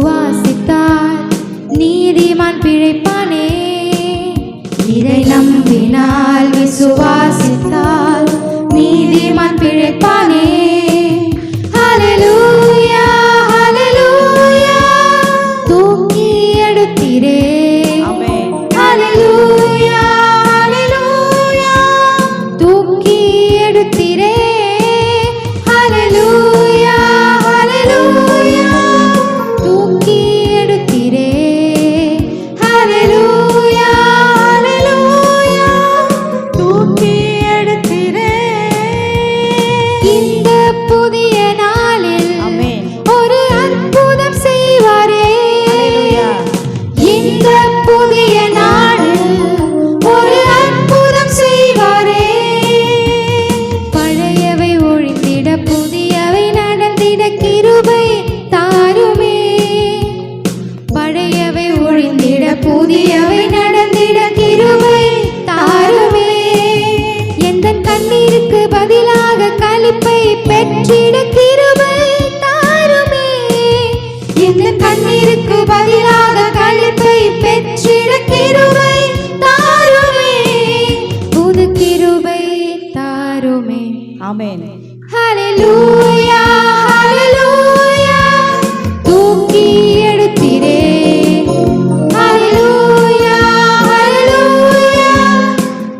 விசுவாசித்தால் நீதிமான் பிழைப்பானே. இதை நம்பினால் விசுவாசித்தால் நீதிமான் பிழைப்பானே. ஹல்லேலூயா ஹல்லேலூயா தூக்கி எடுத்தீரே. ஆமென். ஹல்லேலூயா ஹல்லேலூயா தூக்கி எடுத்தீரே. ஹல்லேலூயா ஹல்லேலூயா தூக்கி எடுத்தீரே. ஹல்லேலூயா ஹல்லேலூயா தூக்கி எடுத்தீரே. இந்த புதிய நாளில் ஆமென். ஒரு அற்புதம் செய்வாரே. ஹல்லேலூயா. இந்த புதிய நாளில் ஒரு அற்புதம் செய்வாரே. பழையவை ஒழிந்திட புதியவை நடந்திட கிருபை தாருமே. பழையவை ஒழிந்திட புதியவை நடந்திட கிருபை தாருமே. எந்தன் கண்ணீருக்கு பதிலாக களிப்பை பெற்றிட கிருபை தாருமே. எந்தன் கண்ணீருக்கு பதிலாக களிப்பை பெற்றிட கிருபை தாருமே. புது கிருபை தாருமே. ஆமென். ஹல்லேலூயா ஹல்லேலூயா தூக்கி எடுத்தீரே. ஹல்லேலூயா ஹல்லேலூயா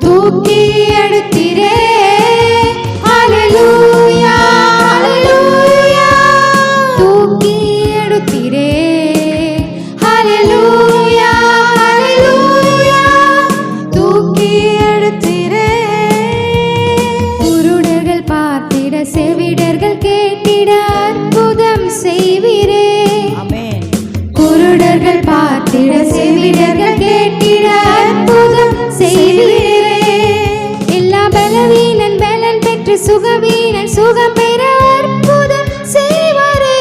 தூக்கி எடுத்தீரே. ஹல்லேலூயா ஹல்லேலூயா தூக்கி எடுத்தீரே. ஹல்லேலூயா ஹல்லேலூயா தூக்கி எடுத்தீரே. குருடர்கள் பார்த்திட செவிடர்கள் கேட்டிட அற்புதம் செய்வீரே. ஆமென். குருடர்கள் பார்த்திட செவிடர்கள் கேட்டிட அற்புதம் செய்வீரே. எல்லா பலவீனன் பலன் பெற்று சுகவீனன் சுகம் பெற அற்புதம் செய்வாரே.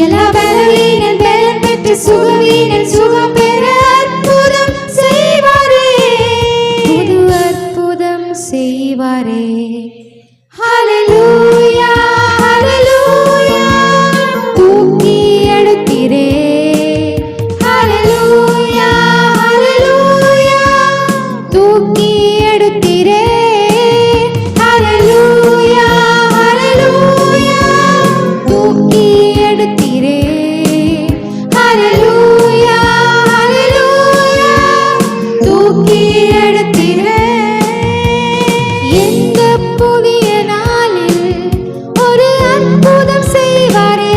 எல்லா பலவீனன் பலன் பெற்று சுகவீனன் சுகம் பெற அற்புதம் செய்வாரே. புது அற்புதம் செய்வாரே. ஹல்லேலூயா ஹல்லேலூயா தூக்கி எடுத்தீரே. ஹல்லேலூயா ஹல்லேலூயா தூக்கி எடுத்தீரே. ஹல்லேலூயா ஹல்லேலூயா தூக்கி எடுத்தீரே. ஹல்லேலூயா ஹல்லேலூயா தூக்கி எடுத்தீரே. இந்த புதிய நாளில் ஒரு அற்புதம் செய்வாரே.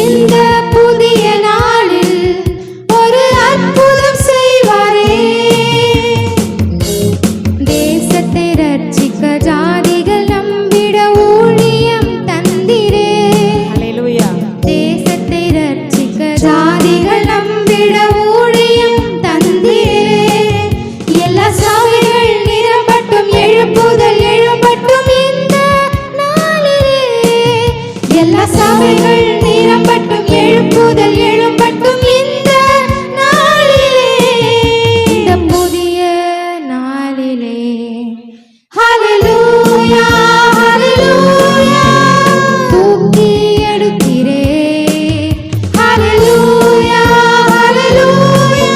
இந்த புதிய நாளில் ஒரு அற்புதம் செய்வாரே. தேசத்தை ரட்சிக்க ஜாதிகள் நம்பிட ஊழியம் தந்திரே. ஹல்லேலூயா. தேசத்தை ரட்சிக்க ஜாதிகள் நம்பிட ஊழியம் தந்திரே. எல்லா சபைகள் நிரம்பட்டும் எழுப்புதல் எழும்பட்டும் இந்த நாளிலே. எல்லா சபைகள் நிரம்பட்டும் எழுப்புதல் எழும்பட்டும் இந்த நாளிலே. இந்த புதிய நாளிலே. ஹல்லேலூயா ஹல்லேலூயா தூக்கி எடுத்தீரே. ஹல்லேலூயா ஹல்லேலூயா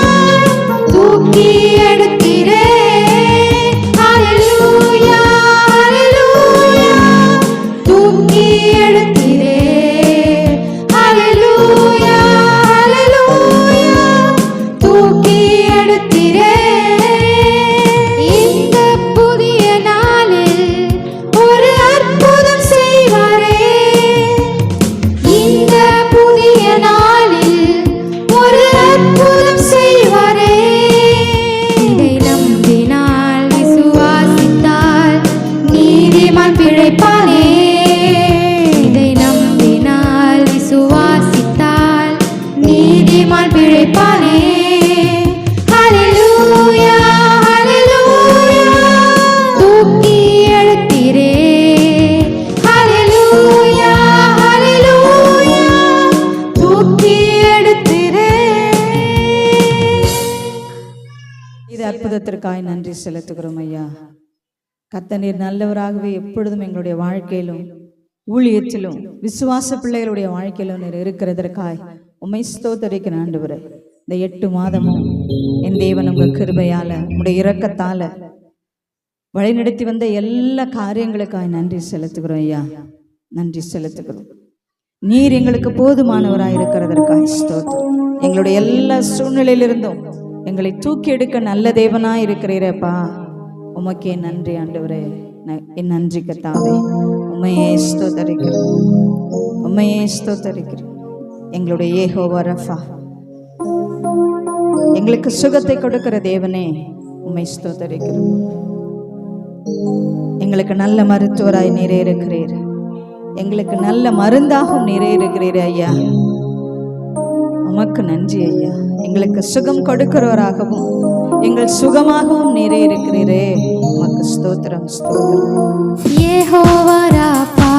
தூக்கி எடுத்தீரே. ஹல்லேலூயா ஹல்லேலூயா தூக்கி எடுத்தீரே. ஹல்லேலூயா ஹல்லேலூயா தூக்கி எடுத்தீரே. இந்த புதிய நாளில் ஒரு அற்புதம் செய்வாரே. இந்த புதிய நாளில் ஒரு அற்புதம் செய்வாரே. இதை நம்பினால் விசுவாசித்தால் நீதிமான் பிழைப்பானே. இதை நம்பினால் விசுவாசித்தால் நீதிமான் பிழைப்பானே. ஹல்லேலூயா ஹல்லேலூயா தூக்கி எடுத்தீரே. ஹல்லேலூயா ஹல்லேலூயா தூக்கி எடுத்தீரே. இது அற்புதத்திற்காய் நன்றி செலுத்துகிறோம் ஐயா. கர்த்தர் நீர் நல்லவராகவே எப்பொழுதும் எங்களுடைய வாழ்க்கையிலும் ஊழியத்திலும் விசுவாச பிள்ளைகளுடைய வாழ்க்கையிலும் நீர் இருக்கிறதற்காய் உம்மை ஸ்தோத்தரிக்கிறேன் ஆண்டவரே. இந்த 8 மாதமும் என் தேவன் உங்க கிருபையால உடைய இரக்கத்தால வழிநடத்தி வந்த எல்லா காரியங்களுக்காய் நன்றி செலுத்துகிறோம் ஐயா, நன்றி செலுத்துகிறோம். நீர் எங்களுக்கு போதுமானவராய் இருக்கிறதற்காய் ஸ்தோத்திரம். எங்களுடைய எல்லா சூழ்நிலையிலிருந்தும் எங்களை தூக்கி எடுக்க நல்ல தேவனாய் இருக்கிறீரப்பா, உமக்கே நன்றி ஆண்டவரே. என் நன்றி கர்த்தாவே, உம்மையே ஸ்தோத்தரிக்கிறோம், உம்மையே ஸ்தோத்தரிக்கிறோம். எங்களுடைய யெகோவா ரஃபா, எங்களுக்கு சுகத்தை கொடுக்கிற தேவனே, உம்மை ஸ்தோத்தரிக்கிறோம். எங்களுக்கு நல்ல மருத்துவராய் நீரே இருக்கிறீர், எங்களுக்கு நல்ல மருந்தாகவும் நீரே இருக்கிறீர் ஐயா, உமக்கு நன்றி ஐயா. எங்களுக்கு சுகம் கொடுக்கிறவராகவும் எங்கள் சுகமாகவும் நீரே இருக்கிறீரே, உமக்கு ஸ்தோத்திரம் ஸ்தோத்திரம். யெகோவா ராபா,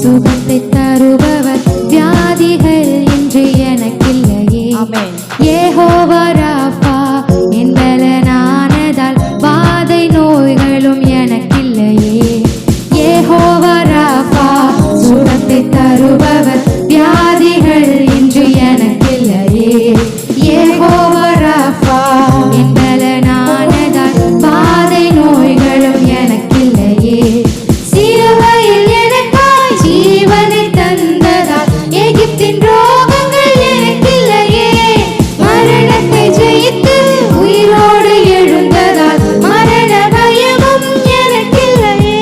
சுகத்தை தருபவர், வியாதிகள் இன்று எனக்கில்லையே. ஆமென். யெகோவா ராபா, என் பலனானதால் வாதை நோய்களும் எனக்கில்லையே. யெகோவா ராபா, சுகத்தை தருபவர், வியாதிகள் இன்று எனக்கில்லையே. யெகோவா ராபா, என் பலனானதால் வாதை நோய்களும் எனக்கில்லையே. சிலுவையில் எனக்காய் ஜீவனை தந்ததால் எகிப்தின் ரோகங்கள் எனக்கில்லையே. மரணத்தை ஜெயித்து உயிரோடு எழுந்ததால் மரண பயமும் எனக்கில்லையே.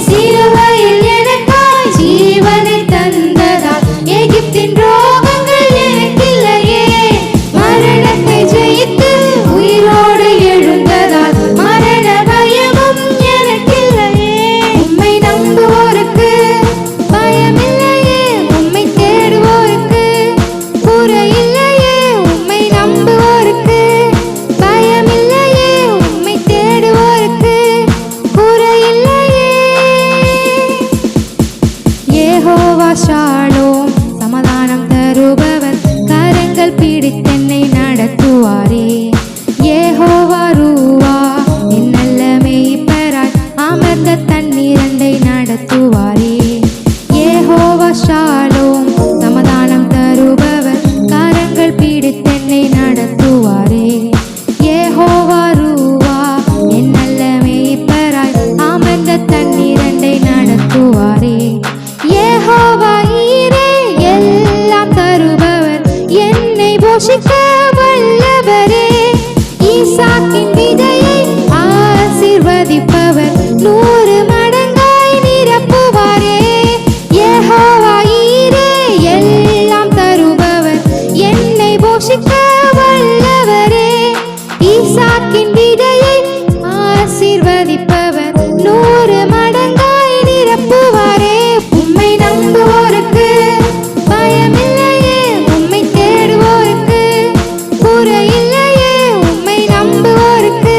சிலுவையில் எனக்காய் ஜீவனை தந்ததால் எகிப்தின் ரோகங்கள் எனக்கில்லையே. மரணத்தை ஜெயித்து உயிரோடு எழுந்ததால் மரண பயமும் எனக்கில்லையே. உம்மை நம்புவோருக்கு பயமில்லையே, உம்மை தேடுவோருக்கு குறையில்லையே. உம்மை நம்புவோருக்கு பயமில்லையே, உம்மை தேடுவோருக்கு குறையில்லையே. யெகோவா ஷாலோம், சமாதானம் தருபவர், கரங்கள் பிடித்தென்னை நடத்துவாரே. யெகோவா ரூவா, என் நல்ல மேய்ப்பராய் அமர்ந்த தண்ணீரண்டை நடத்துவாரே. யெகோவா ஷாலோம், சமாதானம் தருபவர், கரங்கள் பிடித்தென்னை நடத்துவாரே. யெகோவா ரூவா, என் நல்ல மேய்ப்பராய் அமர்ந்த தண்ணீரண்டை நடத்துவாரே. யெகோவா ஈரே, எல்லாம் தருபவர், என்னை போஷிக்க வல்லவரே. ஈசாக்கின் விதையை ஆசீர்வதிப்பவர், 100 மடங்காய் நிரப்புவாரே. யெகோவா ஈரே, எல்லாம் தருபவர், என்னை போஷிக்க வல்லவரே. ஈசாக்கின் விதையை ஆசீர்வதிப்பவர், 100 மடங்காய் நிரப்புவாரே. உம்மை நம்புவோருக்கு பயமில்லையே, உம்மை தேடுவோருக்கு குறையில்லையே. உம்மை நம்புவோருக்கு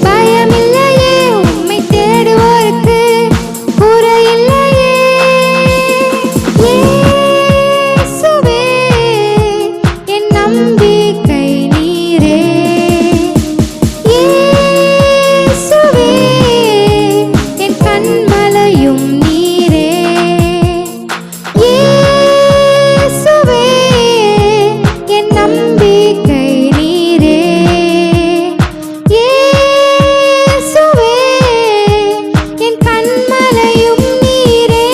பயமில்லையே, உம்மை தேடுவோருக்கு குறையில்லையே. இயேசுவே, என் நம்பிக்கை நீரே. இயேசுவே, என் கண்மலையும் நீரே. இயேசுவே, என் நம்பிக்கை நீரே. இயேசுவே, என் கண்மலையும் நீரே.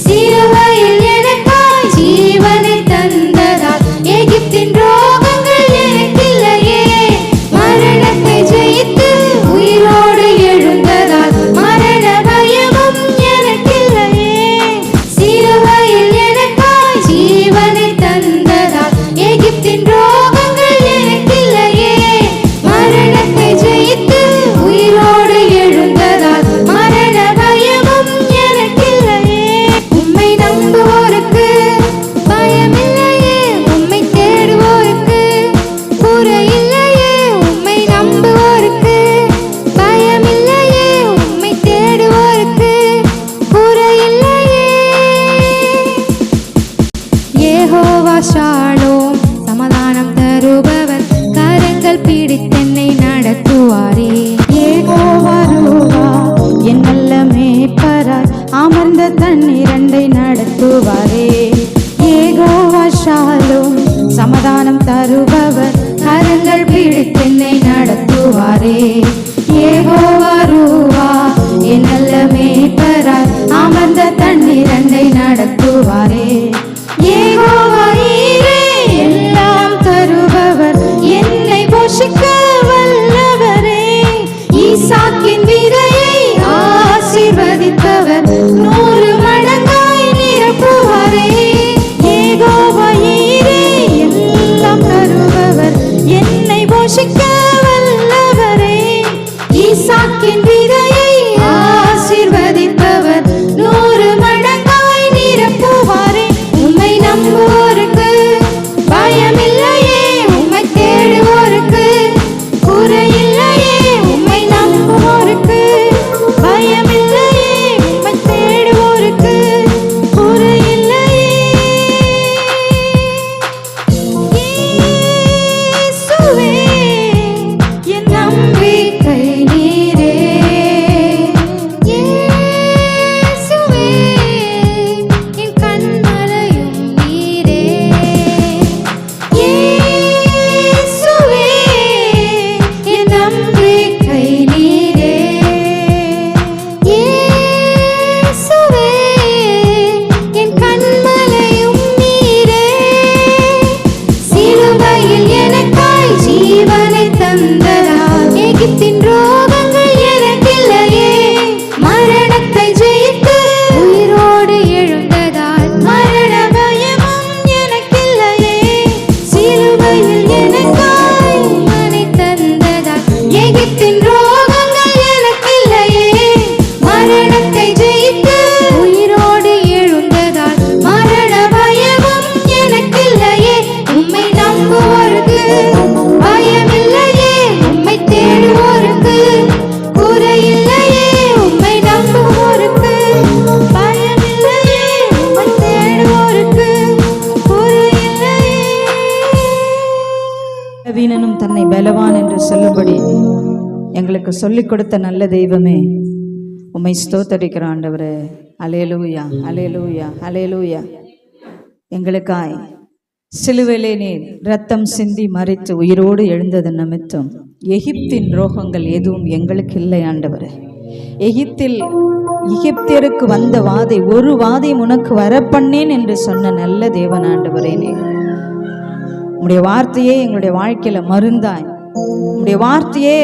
சிலுவையில் எனக்காய் ஜீவனை தந்ததால் எகிப்தின் ரோகங்கள் எனக்கில்லையே. மரணத்தை ஜெயித்து உயிரோடு எழுந்ததால் மரண பயமும் எனக்கில்லையே. சிலுவையில் எனக்காய் ஜீவனை தந்ததால் எகிப்தின் ரோகங்கள் எனக்கில்லையே. மரணத்தை ஜெயித்து உயிரோடு எழுந்ததால் மரண பயமும் எனக்கில்லையே. உம்மை நம்புவோருக்கு பயமில்லையே, உம்மை தேடுவோருக்கு குறையில்லையே. உம்மை நம்புவோருக்கு பயமில்லையே, உம்மை தேடுவோருக்கு குறையில்லையே. யெகோவா ஷாலோம், சமாதானம் தருபவர், கரங்கள் பிடித்தென்னை நடத்துவாரே. யெகோவா ரூவா, என் நல்ல மேய்ப்பராய் அமர்ந்த நடத்துவாரே. யெகோவா ஷாலோம் சமாதானம் தருபவர், கரங்கள் பிடித்தென்னை நடத்துவாரே. யெகோவா ரூவா என் நல்ல மேய்ப்பராய், அமர்ந்த தண்ணீர் அண்டை நடத்துவாரே. யெகோவா ஈரே எல்லாம் தருபவர், என்னை போஷிக்க வல்லவரே. ஈசாக்கின் விதையை ஆசீர்வதிப்பவர், 100 மடங்காய் நிரப்புவாரே. யெகோவா ஈரே எல்லாம் தருபவர், என்னை போஷிக்க வல்லவரே. ஈசாக்கின் விதையை ஆசீர்வதிப்பவர், 100 மடங்காய் நிரப்புவாரே. உம்மை நம்புவோருக்கு பயமில்லையே, உம்மை தேடுவோருக்கு குறையில்லையே. உம்மை நம்புவோருக்கு பயமில்லையே, உம்மை தேடுவோருக்கு குறையில்லையே. இயேசுவே என் நம்பிக்கை நீரே. இயேசுவே என் கண்மலையும் நீரே. இயேசுவே என் நம்பிக்கை நீரே. இயேசுவே என் கண்மலையும் நீரே. சிலுவையில் எனக்காய் ஜீவனை தந்ததால், எகிப்தின் ரோகங்கள் எனக்கில்லையே. மரணத்தை ஜெயித்து உயிரோடு எழுந்ததால், மரண பயமும் எனக்கில்லையே. சிலுவையில் எனக்காய் ஜீவனை தந்ததால், எகிப்தின் ரோகங்கள் எனக்கில்லையே. மரணத்தை ஜெயித்து உயிரோடு எழுந்ததால், மரண பயமும் எனக்கில்லையே. உம்மை நம்புவோருக்கு பயமில்லையே, உம்மை தேடுவோருக்கு குறையில்லையே. உம்மை நம்புவோருக்கு பயமில்லையே, உம்மை தேடுவோருக்கு குறையில்லையே. வீணனும் தன்னை பலவான் என்று சொல்லும்படி எங்களுக்கு சொல்லிக் கொடுத்த நல்ல தெய்வமே, உம்மை ஸ்தோத்தரிக்கிறோம் ஆண்டவரே. அல்லேலூயா, அல்லேலூயா, அல்லேலூயா. எங்களுக்காய் சிலுவையிலே நீர் இரத்தம் சிந்தி மரித்து உயிரோடு எழுந்தது நிமித்தம் எகிப்தின் ரோகங்கள் எதுவும் எங்களுக்கு இல்லை ஆண்டவரே. எகிப்தியருக்கு வந்த வாதை, ஒரு வாதை உனக்கு வரப்பண்ணேன் என்று சொன்ன நல்ல தேவன் ஆண்டவரே. நீர் உம்முடைய வார்த்தையே எங்களுடைய வாழ்க்கையில மருந்தாய், உம்முடைய வார்த்தையே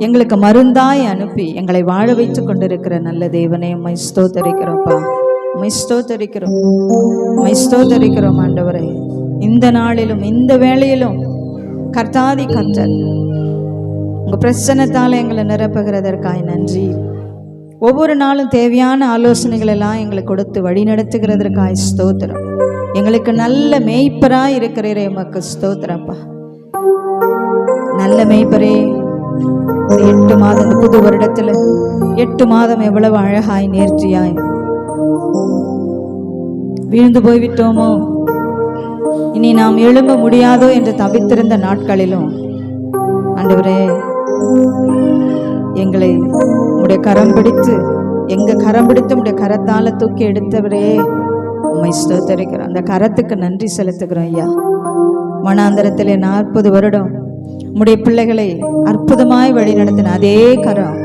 எங்களுக்கு மருந்தாய் அனுப்பி எங்களை வாழ வைத்து கொண்டிருக்கிற நல்ல தேவனே, உம்மை ஸ்தோத்தரிக்கிறோம்ப்பா. உம்மை ஸ்தோத்தரிக்கிறோம், உம்மை ஸ்தோத்தரிக்கிறோம் ஆண்டவரே. இந்த நாளிலும் இந்த வேளையிலும் கர்த்தாதி கர்த்தர் உங்க பிரசன்னத்தால் எங்களை நிரப்புகிறதற்காய் நன்றி. ஒவ்வொரு நாளும் தேவையான ஆலோசனைகள் எல்லாம் எங்களுக்கு கொடுத்து வழி நடத்துகிறதற்காய் ஸ்தோத்திரம். எங்களுக்கு நல்ல மேய்ப்பராய் இருக்கிறீரே, உமக்கு ஸ்தோத்திரப்பா. நல்ல மேய்ப்பரே, 8 மாதம் இந்த புது வருடத்துல 8 மாதம் எவ்வளவு அழகாய் நேர்த்தியாய் வீழ்ந்து போய்விட்டோமோ, இனி நாம் எழும்ப முடியாதோ என்று தவித்திருந்த நாட்களிலும் ஆண்டவரே எங்களை உம்முடைய கரம் பிடித்து உம்முடைய கரத்தால தூக்கி எடுத்தவரே, உம்மை ஸ்தோத்தரிக்கிறோம். அந்த கரத்துக்கு நன்றி செலுத்துகிறோம் ஐயா. வனாந்தரத்திலே 40 வருடம் உம்முடைய பிள்ளைகளை அற்புதமாய் வழி நடத்தின அதே கரம்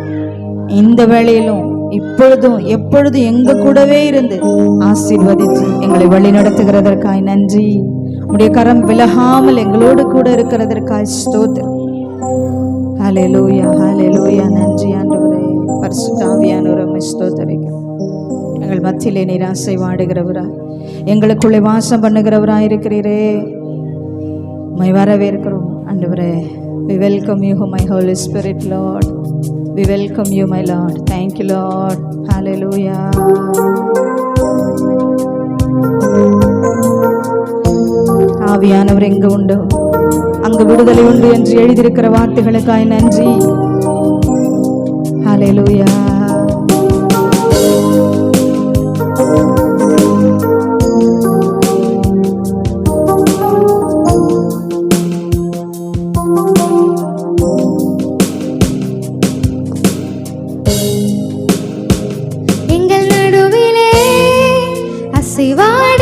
இந்த வேளையிலும் இப்பொழுதும் எப்பொழுதும் எங்க கூடவே இருந்து ஆசீர்வதித்து எங்களை வழி நடத்துகிறதற்காய் நன்றி. உம்முடைய கரம் விலகாமல் எங்களோடு கூட இருக்கிறதற்காய் ஸ்தோத்திரம். ஹல்லேலூயா, ஹல்லேலூயா. நன்றி ஆண்டவரே. பரிசுத்த ஆவியானவரே, உம்மை ஸ்தோத்திரிக்கிறோம். எங்கள் மத்தியிலே நீர் ஆசைவாடுகிறவரா, எங்களுக்குள்ளே வாசம் பண்ணுகிறவரா இருக்கிறீரே, உம்மை வரவேற்கிறோம் ஆண்டவரே. We welcome you, my Holy Spirit, Lord. We welcome you, my Lord. Thank you, Lord. Hallelujah. ஆவியானவர் எங்கு உண்டு அங்கு விடுதலை உண்டு என்று எழுதியிருக்கிற வார்த்தைகளுக்காய் நன்றி. ஹல்லேலூயா. எங்கள் நடுவிலே அசைவாய்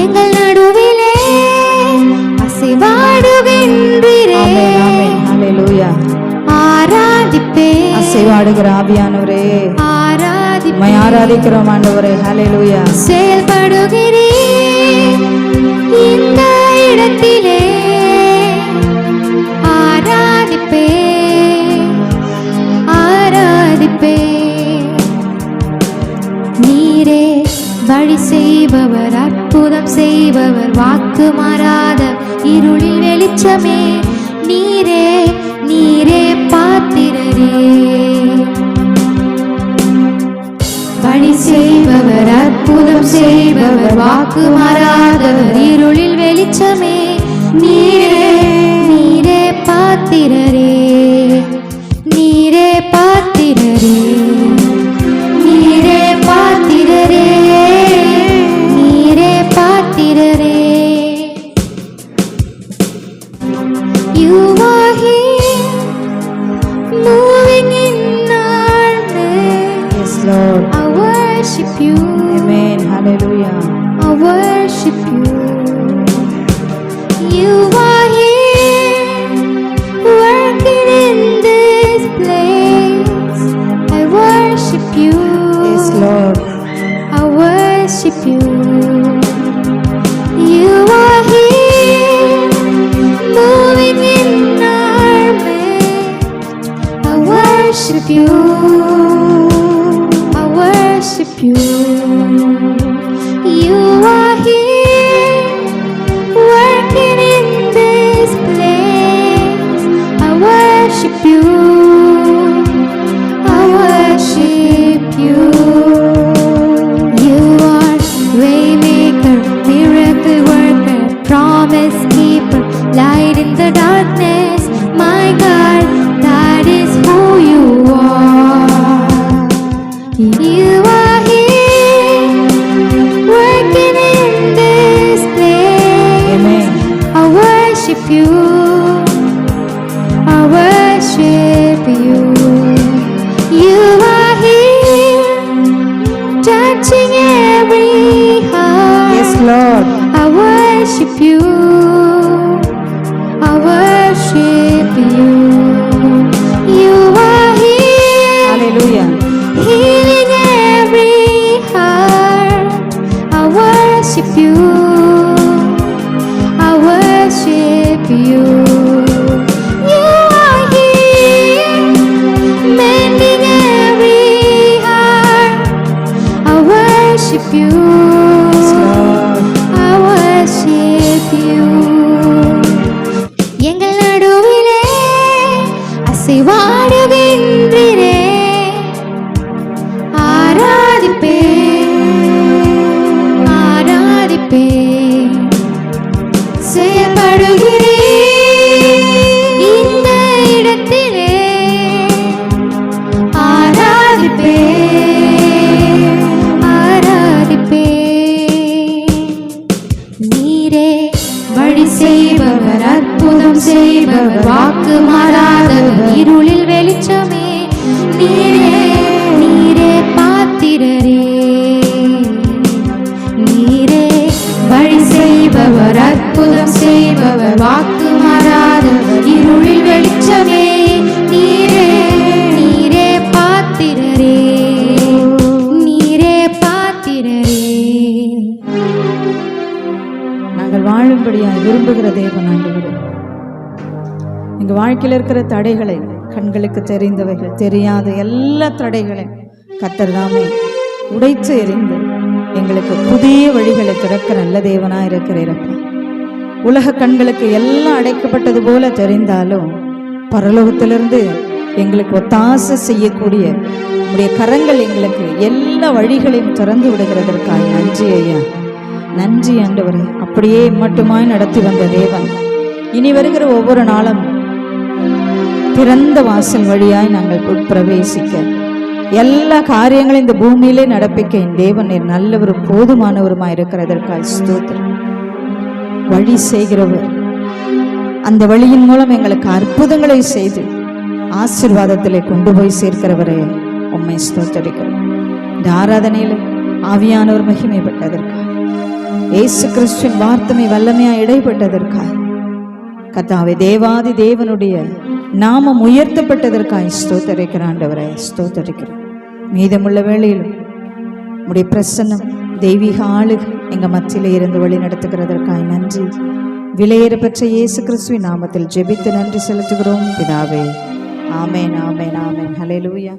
எங்கள் நடுவிலே அசைவாடுகின்றீரே. ஆமென், ஆமென். ஹல்லேலூயா. ஆராதிப்பே அசைவாடுகிற ஆவியானவரே, ஆராதிப்பே. உம்மை ஆராதிக்கிறோம் ஆண்டவரே. ஹல்லேலூயா. செயல்படுகிறீர் இந்த இடத்திலே. ஆராதிப்பே ஆராதிப்பே. நீரே வழி செய்பவர், அற்புதம் செய்பவர், வாக்கு மாறாத இருளில் வெளிச்சமே. நீரே நீரே பாத்திரரே. வழி செய்பவர், அற்புதம் செய்பவர், வாக்கு மாறாதவர், இருளில் வெளிச்சமே. நீரே நீரே பாத்திரரே. நீரே பாத்திரரே. நீரே பாத்திரரே. நீரே பாத்திரரே. You are here, moving in our midst. Yes, Lord. I worship you. Amen. Hallelujah. I worship you. You are here, working in this place. I worship you. Yes, Lord. I worship you. You are here, moving in our midst. I worship you. I worship you. You are here, working in this place. I worship you. I worship you. You are waymaker, miracle worker, promise keeper, light in the darkness. My God, that is who you are. You are here, working in this place. Amen. I worship you. I worship you. You are here, touching every heart. Yes, Lord. I worship you. I worship you. You are here, Hallelujah. healing every heart. I worship you. I worship you. You are here, mending every heart. I worship you. Yes, Lord. I worship you. எங்கள் நடுவிலே அசைவாடுகின்றீரே. ஆராதிப்பே ஆராதிப்பே. செயல்படுகிறீர் இந்த இடத்திலே. ஆராதிப்பே ஆராதிப்பே. நீரே வழி செய்பவர், அற்புதம் செய்பவர், வாக்கு மாறாதவர், இருளில் வெளிச்சமே. நீரே நீரே பாத்திரரே. நீரே வழி செய்பவர், அற்புதம் செய்பவர், வாக்கு மாறாதவர், இருளில் வெளிச்சமே. நீரே நீரே பாத்திரரே. நீரே பாத்திரரே. நாங்கள் வாழும்படியாய் விரும்புகிற தேவன் ஆண்டவரே, எங்க வாழ்க்கையில் இருக்கிற தடைகளை, கண்களுக்கு தெரிந்தவைகள், தெரியாத எல்லா தடைகளையும் கர்த்தர் தாமே உடைத்து எறிந்து எங்களுக்கு புதிய வழிகளை திறக்கிற நல்ல தேவனா இருக்கிறீரப்பா. உலக கண்களுக்கு எல்லாம் அடைக்கப்பட்டது போல தெரிந்தாலும் பரலோகத்திலிருந்து எங்களுக்கு ஒத்தாசை செய்யக்கூடிய உடைய கரங்கள் எங்களுக்கு எல்லா வழிகளையும் திறந்து விடுகிறதற்காக நன்றி ஐயா. நன்றி ஆண்டவரே. அப்படியே மட்டுமாய் நடத்தி வந்த தேவன் இனி வருகிற ஒவ்வொரு நாளும் திறந்த வாசல் வழியாய் நாங்கள் உட்பிரவேசிக்க, எல்லா காரியங்களும் இந்த பூமியிலே நடப்பிக்க என் தேவன் என் நல்லவரும் போதுமானவருமாய் இருக்கிறதற்காக ஸ்தோத்திரம். வழி செய்கிறவர், அந்த வழியின் மூலம் எங்களுக்கு அற்புதங்களை செய்து ஆசீர்வாதத்திலே கொண்டு போய் சேர்க்கிறவரே உம்மை ஸ்தோத்திரிக்கிறோம். இந்த ஆராதனையில் ஆவியானவர் மகிமைப்பட்டதற்காக இயேசு கிறிஸ்துவின் வார்த்தை வல்லமையா இடைப்பட்டதற்காய் கர்த்தாவே, தேவாதி தேவனுடைய நாமம் உயர்த்தப்பட்டதற்காய் ஸ்தோத்தரிக்கிறேன் ஆண்டவரே, ஸ்தோத்தரிக்கிறேன். மீதமுள்ள வேளையிலும் உடைய பிரசன்னம் தெய்வீக ஆளுகை எங்க மத்தியில இருந்து வழி நடத்துகிறதற்காய் நன்றி. விலையேற பெற்ற இயேசு கிறிஸ்துவின் நாமத்தில் ஜெபித்து நன்றி செலுத்துகிறோம் பிதாவே. ஆமேன், ஆமேன், ஆமேன். ஹல்லேலூயா.